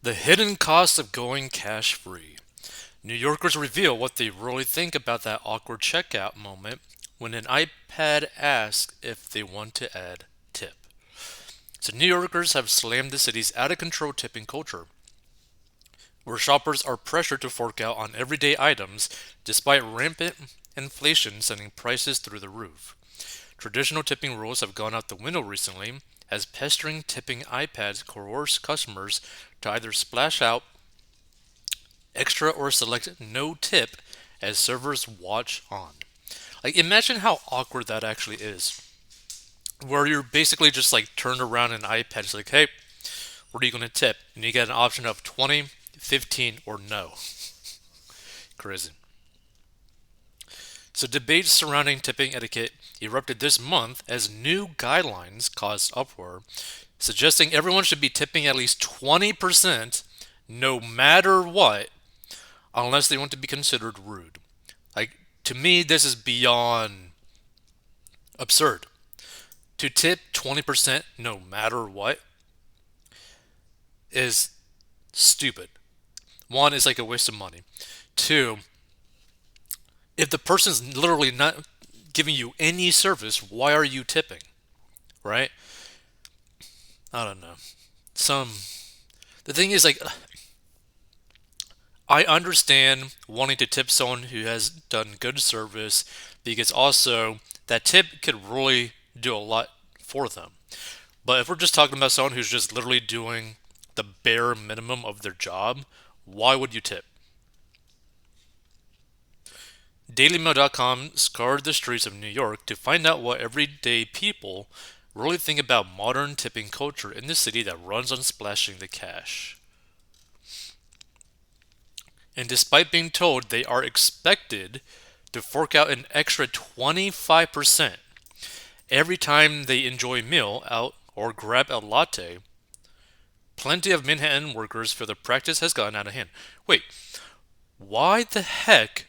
The hidden cost of going cash free. New Yorkers reveal what they really think about that awkward checkout moment when an iPad asks if they want to add tip. So, New Yorkers have slammed the city's out of control tipping culture, where shoppers are pressured to fork out on everyday items despite rampant inflation sending prices through the roof. Traditional tipping rules have gone out the window recently, as pestering tipping iPads coerce customers to either splash out extra or select no tip as servers watch on. Like, imagine how awkward that actually is. Where you're basically just like turned around an iPad, it's like, hey, what are you going to tip? And you get an option of 20, 15, or no. Crazy. So, debates surrounding tipping etiquette erupted this month as new guidelines caused uproar, suggesting everyone should be tipping at least 20% no matter what, unless they want to be considered rude. Like, to me, this is beyond absurd. To tip 20% no matter what is stupid. One, is like a waste of money. Two, if the person's literally not giving you any service, why are you tipping? Right? I don't know. Some. The thing is, like, I understand wanting to tip someone who has done good service because also that tip could really do a lot for them. But if we're just talking about someone who's just literally doing the bare minimum of their job, why would you tip? DailyMail.com scoured the streets of New York to find out what everyday people really think about modern tipping culture in the city that runs on splashing the cash. And despite being told they are expected to fork out an extra 25% every time they enjoy a meal out or grab a latte, plenty of Manhattan workers feel the practice has gotten out of hand. Wait, why the heck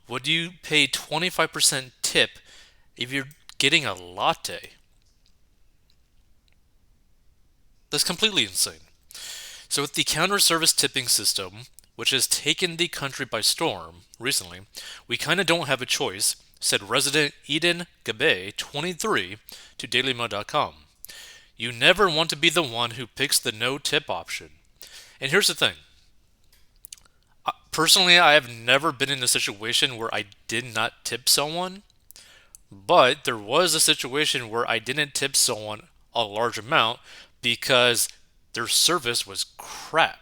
would you pay 25% tip if you're getting a latte? That's completely insane. So, with the counter service tipping system, which has taken the country by storm recently, we kind of don't have a choice, said resident Eden Gabe, 23, to DailyMail.com. You never want to be the one who picks the no tip option. And here's the thing. Personally, I have never been in a situation where I did not tip someone, but there was a situation where I didn't tip someone a large amount because their service was crap.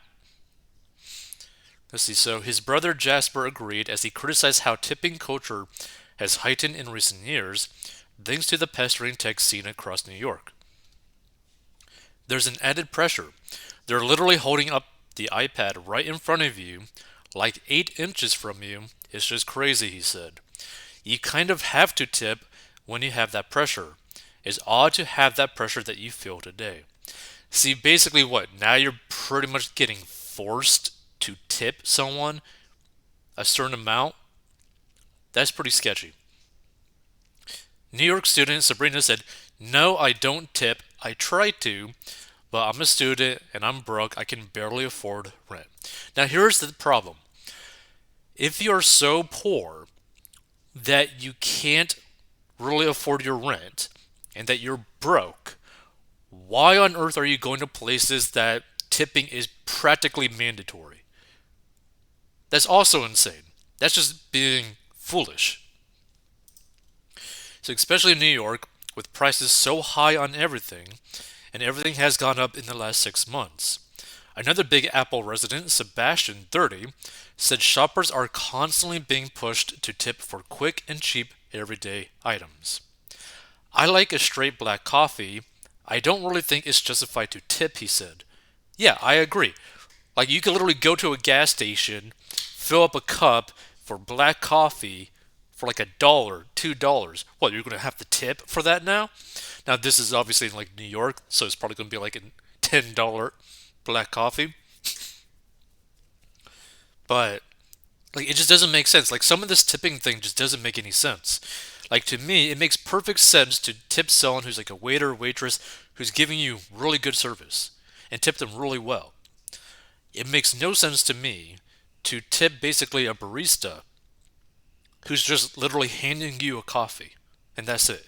Let's see. So his brother Jasper agreed as he criticized how tipping culture has heightened in recent years, thanks to the pestering tech scene across New York. There's an added pressure. They're literally holding up the iPad right in front of you, like 8 inches from you. It's just crazy, he said. You kind of have to tip when you have that pressure. It's odd to have that pressure that you feel today. See, basically, what? Now you're pretty much getting forced to tip someone a certain amount. That's pretty sketchy. New York student Sabrina said, no, I don't tip. I try to, but I'm a student and I'm broke. I can barely afford rent. Now, here's the problem. If you're so poor that you can't really afford your rent and that you're broke, why on earth are you going to places that tipping is practically mandatory? That's also insane. That's just being foolish. So, especially in New York, with prices so high on everything, and everything has gone up in the last 6 months. Another Big Apple resident, Sebastian, 30, said shoppers are constantly being pushed to tip for quick and cheap everyday items. I like a straight black coffee. I don't really think it's justified to tip, he said. Yeah, I agree. Like, you could literally go to a gas station, fill up a cup for black coffee for like $1, $2. What, you're going to have to tip for that now? Now, this is obviously in like New York, so it's probably going to be like a $10 black coffee. But, like, it just doesn't make sense. Like, some of this tipping thing just doesn't make any sense. Like, to me, it makes perfect sense to tip someone who's like a waiter or waitress who's giving you really good service and tip them really well. It makes no sense to me to tip basically a barista who's just literally handing you a coffee, and that's it.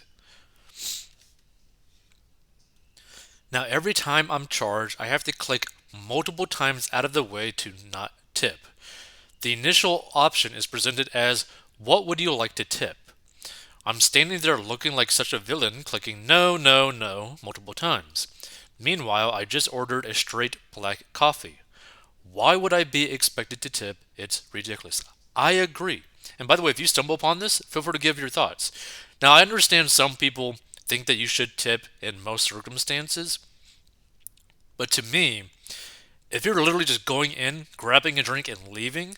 Now, every time I'm charged, I have to click multiple times out of the way to not tip. The initial option is presented as, "What would you like to tip?" I'm standing there looking like such a villain, clicking no, no, no multiple times. Meanwhile, I just ordered a straight black coffee. Why would I be expected to tip? It's ridiculous. I agree. And by the way, if you stumble upon this, feel free to give your thoughts. Now, I understand some people think that you should tip in most circumstances, but to me, if you're literally just going in, grabbing a drink, and leaving,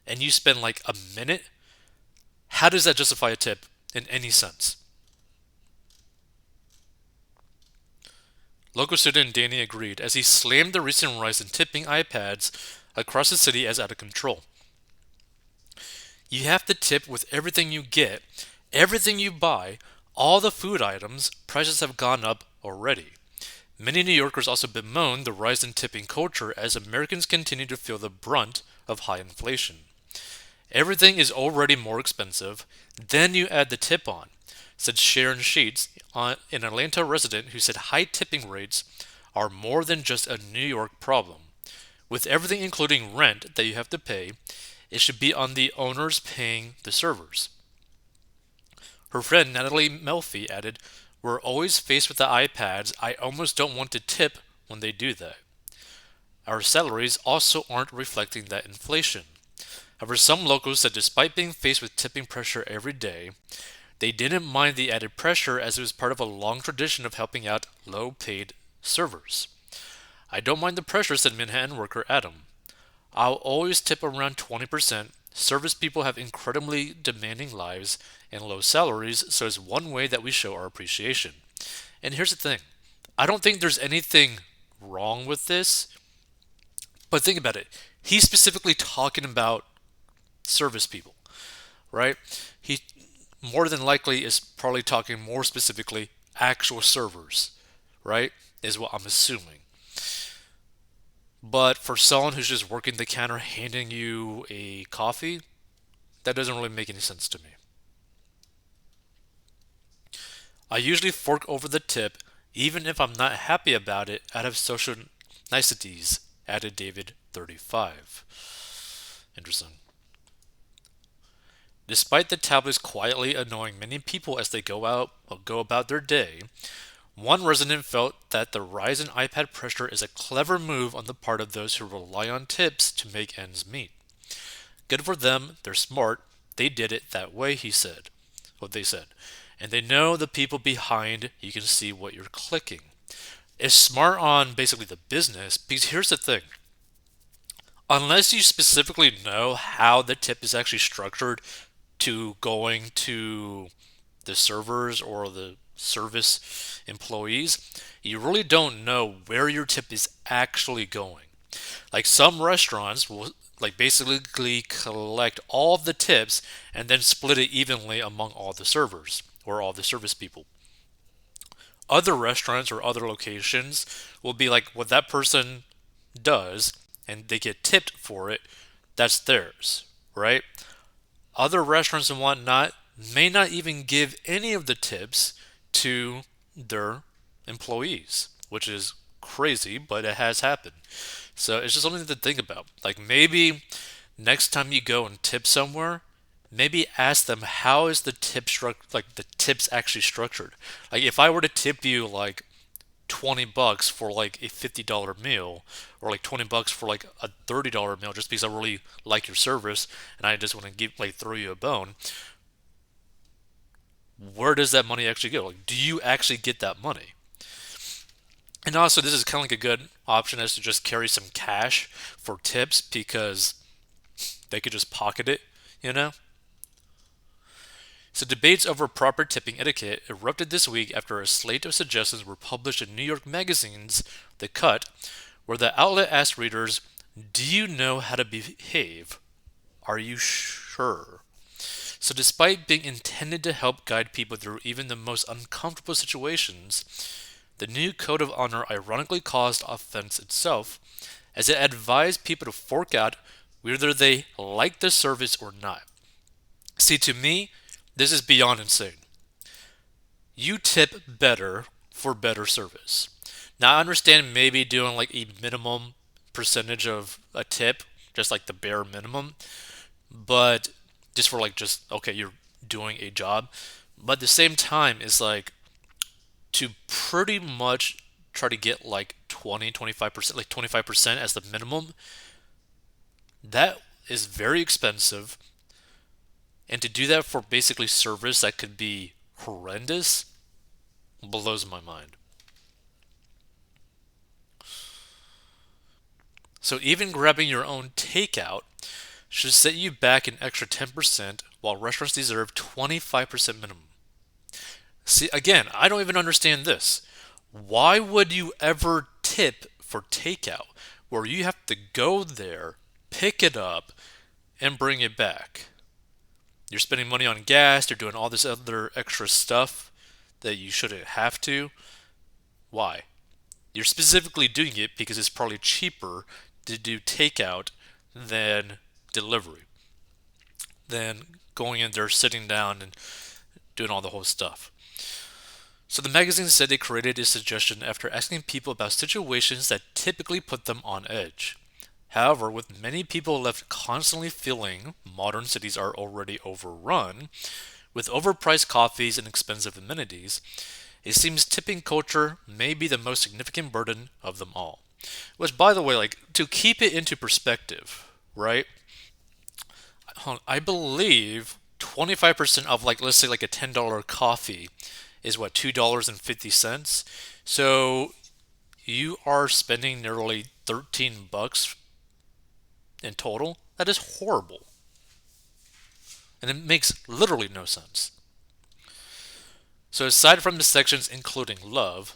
and you spend like a minute, how does that justify a tip in any sense? Local student Danny agreed as he slammed the recent rise in tipping iPads across the city as out of control. You have to tip with everything you get, everything you buy, all the food items, prices have gone up already. Many New Yorkers also bemoan the rise in tipping culture as Americans continue to feel the brunt of high inflation. Everything is already more expensive, then you add the tip on, said Sharon Sheets, an Atlanta resident who said high tipping rates are more than just a New York problem. With everything including rent that you have to pay, it should be on the owners paying the servers. Her friend Natalie Melfi added, "We're always faced with the iPads. I almost don't want to tip when they do that. Our salaries also aren't reflecting that inflation." However, some locals said despite being faced with tipping pressure every day, they didn't mind the added pressure as it was part of a long tradition of helping out low paid servers. "I don't mind the pressure," said Manhattan worker Adam. "I'll always tip around 20%. Service people have incredibly demanding lives and low salaries, so it's one way that we show our appreciation." And here's the thing, I don't think there's anything wrong with this, but think about it. He's specifically talking about service people, right? He more than likely is probably talking more specifically actual servers, right? Is what I'm assuming. But for someone who's just working the counter handing you a coffee, that doesn't really make any sense to me. I usually fork over the tip, even if I'm not happy about it, out of social niceties, added David, 35. Interesting. Despite the tablets quietly annoying many people as they go about their day, one resident felt that the rise in iPad pressure is a clever move on the part of those who rely on tips to make ends meet. Good for them, they're smart, they did it that way, he said. What they said. And they know the people behind, you can see what you're clicking. It's smart on basically the business, because here's the thing. Unless you specifically know how the tip is actually structured to going to the servers or the service employees, you really don't know where your tip is actually going. Like some restaurants will like basically collect all of the tips and then split it evenly among all the servers or all the service people. Other restaurants or other locations will be like what that person does and they get tipped for it, that's theirs, right? Other restaurants and whatnot may not even give any of the tips to their employees, which is crazy, but it has happened. So it's just something to think about. Like maybe next time you go and tip somewhere, maybe ask them how is the like the tips actually structured. Like if I were to tip you like $20 for like a $50 meal or like $20 for like a $30 meal just because I really like your service and I just want to give like throw you a bone, where does that money actually go? Like, do you actually get that money? And also, this is kind of like a good option as to just carry some cash for tips because they could just pocket it, you know? So, debates over proper tipping etiquette erupted this week after a slate of suggestions were published in New York Magazine's The Cut, where the outlet asked readers, "Do you know how to behave? Are you sure?" So, despite being intended to help guide people through even the most uncomfortable situations, the new code of honor ironically caused offense itself, as it advised people to fork out whether they like the service or not. See, to me, this is beyond insane. You tip better for better service. Now, I understand maybe doing like a minimum percentage of a tip, just like the bare minimum, but just for like, just okay, you're doing a job. But at the same time, it's like to pretty much try to get like 25%, like 25% as the minimum. That is very expensive. And to do that for basically service that could be horrendous blows my mind. So even grabbing your own takeout should set you back an extra 10% while restaurants deserve 25% minimum. See, again, I don't even understand this. Why would you ever tip for takeout where you have to go there, pick it up, and bring it back? You're spending money on gas, you're doing all this other extra stuff that you shouldn't have to. Why? You're specifically doing it because it's probably cheaper to do takeout than delivery, than going in there, sitting down, and doing all the whole stuff. So the magazine said they created a suggestion after asking people about situations that typically put them on edge. However, with many people left constantly feeling modern cities are already overrun, with overpriced coffees and expensive amenities, it seems tipping culture may be the most significant burden of them all. Which, by the way, like to keep it into perspective, right? I believe 25% of like let's say like a $10 coffee is what $2.50. So you are spending nearly $13 in total. That is horrible. And it makes literally no sense. So aside from the sections including love,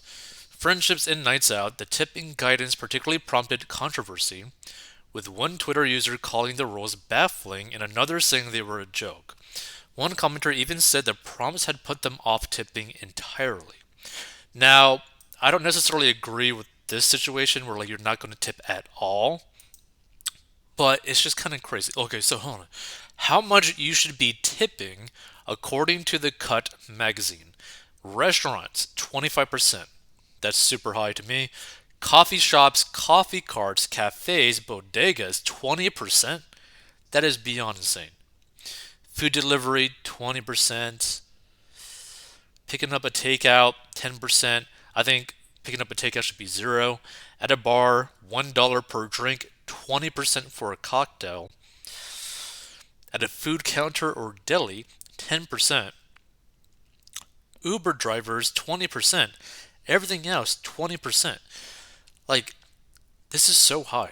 friendships and nights out, the tipping guidance particularly prompted controversy, with one Twitter user calling the rules baffling and another saying they were a joke. One commenter even said the prompts had put them off tipping entirely. Now, I don't necessarily agree with this situation where like you're not going to tip at all, but it's just kind of crazy. Okay, so hold on. How much you should be tipping according to the Cut magazine? Restaurants, 25%. That's super high to me. Coffee shops, coffee carts, cafes, bodegas, 20%. That is beyond insane. Food delivery, 20%. Picking up a takeout, 10%. I think picking up a takeout should be zero. At a bar, $1 per drink, 20% for a cocktail. At a food counter or deli, 10%. Uber drivers, 20%. Everything else, 20%. Like, this is so high.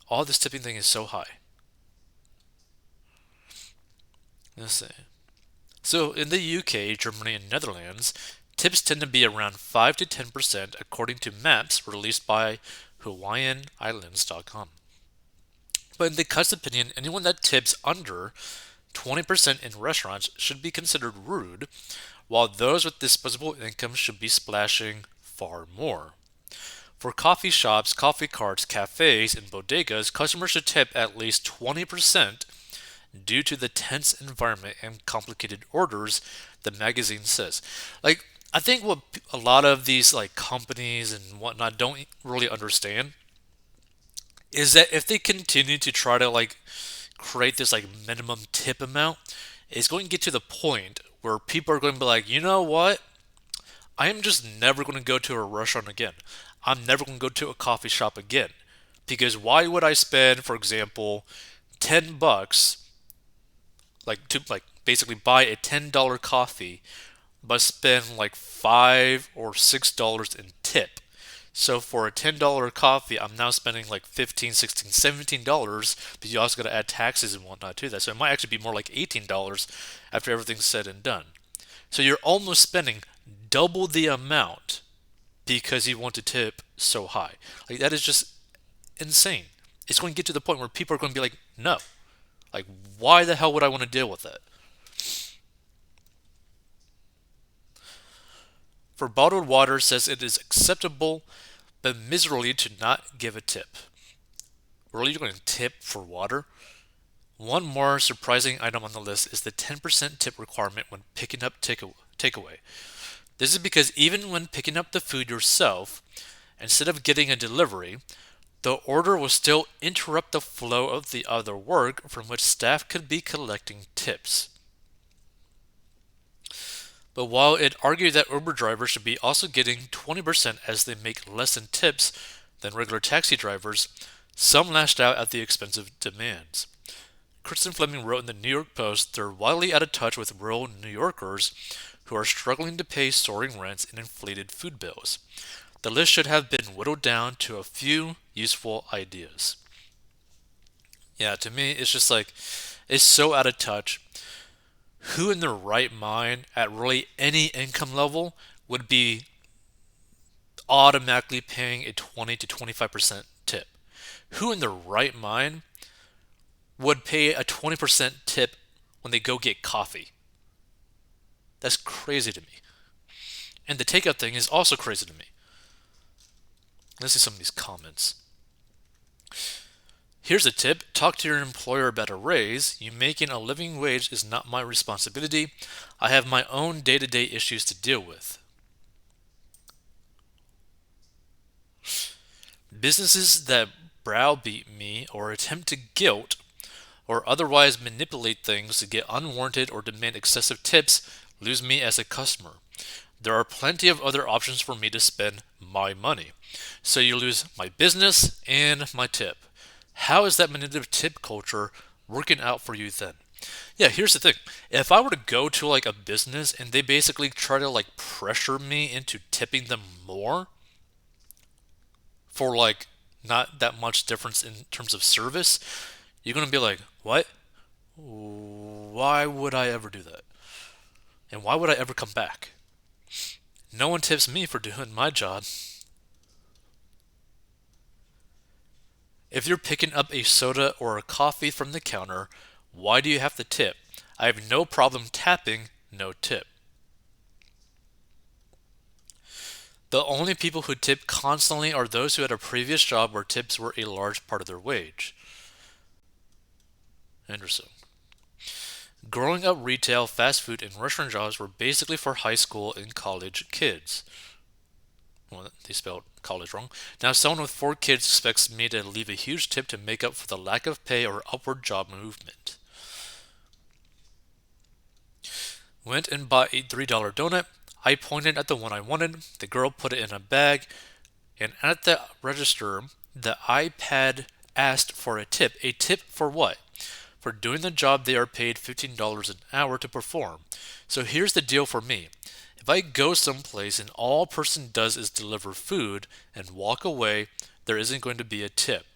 All this tipping thing is so high. Let's see. So in the UK, Germany, and Netherlands, tips tend to be around 5 to 10% according to maps released by HawaiianIslands.com. But in the Cut's opinion, anyone that tips under 20% in restaurants should be considered rude, while those with disposable income should be splashing far more. For coffee shops, coffee carts, cafes, and bodegas, customers should tip at least 20% due to the tense environment and complicated orders, the magazine says. Like, I think what a lot of these like companies and whatnot don't really understand is that if they continue to try to like create this like minimum tip amount, it's going to get to the point where people are going to be like, you know what? I am just never going to go to a restaurant again. I'm never going to go to a coffee shop again. Because why would I spend, for example, $10 like to like basically buy a $10 coffee but spend like $5 or $6 in tip? So for a $10 coffee, I'm now spending like 15, 16, $17, but you also got to add taxes and whatnot to that. So it might actually be more like $18 after everything's said and done. So you're almost spending double the amount because you want to tip so high. Like that is just insane. It's going to get to the point where people are going to be like, no. Like, why the hell would I want to deal with it? For bottled water says it is acceptable but miserably to not give a tip. Really, you're going to tip for water? One more surprising item on the list is the 10% tip requirement when picking up takeaway. This is because even when picking up the food yourself, instead of getting a delivery, the order will still interrupt the flow of the other work from which staff could be collecting tips. But while it argued that Uber drivers should be also getting 20% as they make less in tips than regular taxi drivers, some lashed out at the expensive demands. Kristen Fleming wrote in the New York Post they're widely out of touch with rural New Yorkers who are struggling to pay soaring rents and inflated food bills. The list should have been whittled down to a few useful ideas. Yeah, to me, it's just like, it's so out of touch. Who in their right mind at really any income level would be automatically paying a 20 to 25% tip? Who in their right mind would pay a 20% tip when they go get coffee? That's crazy to me. And the takeout thing is also crazy to me. Let's see some of these comments. Here's a tip. Talk to your employer about a raise. You making a living wage is not my responsibility. I have my own day-to-day issues to deal with. Businesses that browbeat me or attempt to guilt or otherwise manipulate things to get unwarranted or demand excessive tips lose me as a customer. There are plenty of other options for me to spend my money. So you lose my business and my tip. How is that manipulative tip culture working out for you then? Yeah, here's the thing. If I were to go to like a business and they basically try to like pressure me into tipping them more for like not that much difference in terms of service, you're going to be like, what? Why would I ever do that? And why would I ever come back? No one tips me for doing my job. If you're picking up a soda or a coffee from the counter, why do you have to tip? I have no problem tapping, no tip. The only people who tip constantly are those who had a previous job where tips were a large part of their wage. Interesting. Growing up, retail, fast food, and restaurant jobs were basically for high school and college kids. Well, they spelled college wrong. Now, someone with 4 kids expects me to leave a huge tip to make up for the lack of pay or upward job movement. Went and bought a $3 donut. I pointed at the one I wanted. The girl put it in a bag. And at the register, the iPad asked for a tip. A tip for what? For doing the job they are paid $15 an hour to perform. So here's the deal for me. If I go someplace and all a person does is deliver food and walk away, there isn't going to be a tip.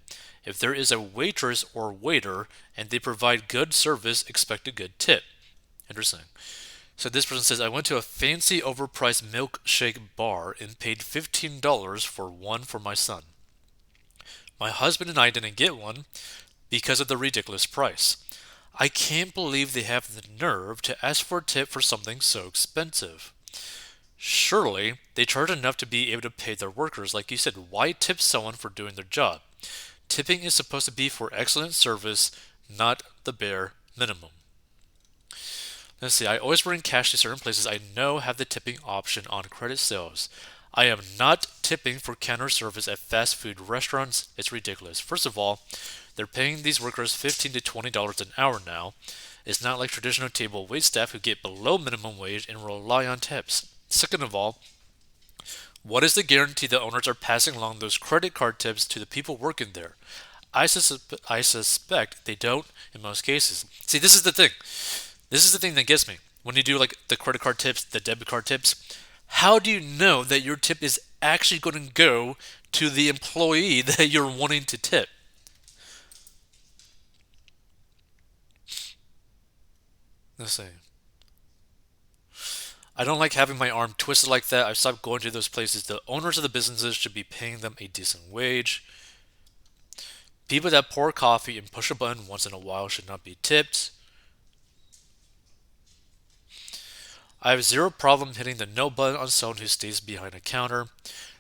If there is a waitress or waiter and they provide good service, expect a good tip. Interesting. So this person says, I went to a fancy overpriced milkshake bar and paid $15 for one for my son. My husband and I didn't get one because of the ridiculous price. I can't believe they have the nerve to ask for a tip for something so expensive. Surely they charge enough to be able to pay their workers. Like you said, why tip someone for doing their job? Tipping is supposed to be for excellent service, not the bare minimum. Let's see, I always bring cash to certain places I know have the tipping option on credit sales. I am not tipping for counter service at fast food restaurants. It's ridiculous. First of all, they're paying these workers $15 to $20 an hour now. It's not like traditional table wait staff who get below minimum wage and rely on tips. Second of all, what is the guarantee the owners are passing along those credit card tips to the people working there? I suspect they don't in most cases. See, this is the thing. This is the thing that gets me. When you do like the credit card tips, the debit card tips, how do you know that your tip is actually going to go to the employee that you're wanting to tip? Let's see. I don't like having my arm twisted like that. I've stopped going to those places. The owners of the businesses should be paying them a decent wage. People that pour coffee and push a button once in a while should not be tipped. I have zero problem hitting the no button on someone who stays behind a counter.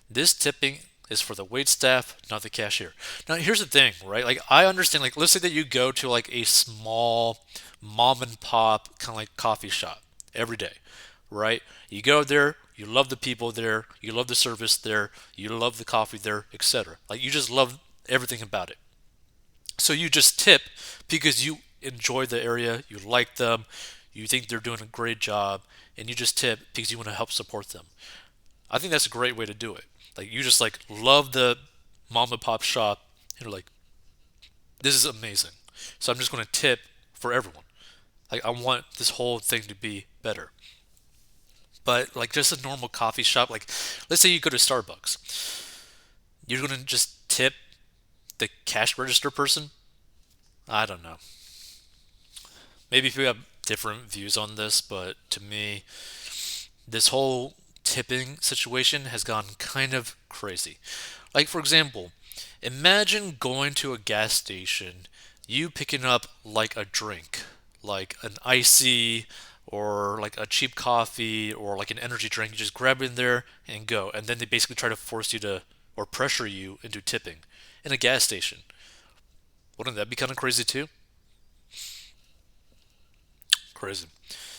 This tipping is for the wait staff, not the cashier. Now, here's the thing, right? Like, I understand, like, let's say that you go to like a small mom and pop kind of like coffee shop every day, right? You go there, you love the people there, you love the service there, you love the coffee there, etc. Like, you just love everything about it. So you just tip because you enjoy the area, you like them, you think they're doing a great job, and you just tip because you want to help support them. I think that's a great way to do it. Like you just like love the mom and pop shop, and you're like, this is amazing. So I'm just going to tip for everyone. Like I want this whole thing to be better. But like just a normal coffee shop, like let's say you go to Starbucks, you're going to just tip the cash register person. I don't know. Maybe if you have different views on this, but to me, this whole tipping situation has gone kind of crazy. Like, for example, imagine going to a gas station, you picking up like a drink, like an icy or like a cheap coffee or like an energy drink. You just grab it in there and go. And then they basically try to force you to or pressure you into tipping in a gas station. Wouldn't that be kind of crazy too? Crazy.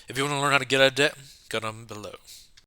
If you want to learn how to get out of debt, go down below.